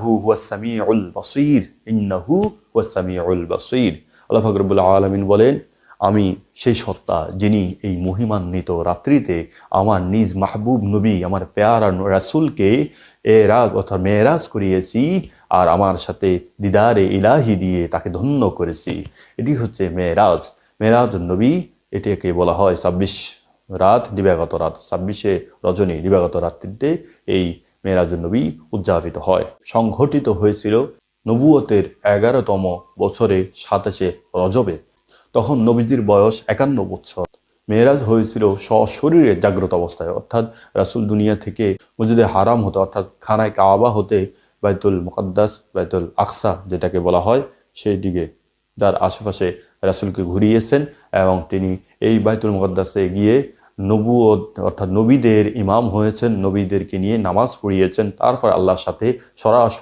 হুয়াস সামিউল বাসীর, ইন্নাহু হুয়াস সামিউল বাসীর। আল্লাহ পাক রব্বুল আলামিন বলেন, আমি সেই সত্তা যিনি এই মহিমান্বিত রাত্রিতে আমার নিজ মাহবুব নবী আমার পেয়ারা রাসূলকে এরাজ অর্থাৎ মেরাজ করিয়েছি আর আমার সাথে দিদারে ইলাহি দিয়ে তাকে ধন্য করেছি। এটি হচ্ছে মেরাজ। মেরাজ নবী, এটাকে বলা হয় 26 রাত, দিবাগত রাত, 26 রজনী দিবাগত রাত্রিতে এই মেরাজ নবী উদযাপিত হয়। সংঘটিত হয়েছিল নবুয়তের 11তম বছরে 27 রজবে। তখন নবীজির বয়স 51 বছর। মেরাজ হয়েছিল সশরীরে জাগ্রত অবস্থায়, অর্থাৎ রাসূল দুনিয়া থেকে মসজিদে হারাম হতে অর্থাৎ খানায় কাবা হতে বাইতুল মুকাদ্দাস, বাইতুল আকসা যেটাকে বলা হয় সেই দিকে, যার আশেপাশে রাসূলকে ঘুরিয়েছেন এবং তিনি এই বাইতুল মুকাদ্দাসে গিয়ে নবুয়ত অর্থাৎ নবীদের ইমাম হয়েছেন, নবীদেরকে নিয়ে নামাজ পড়িয়েছেন, তারপর আল্লাহর সাথে সরাসরি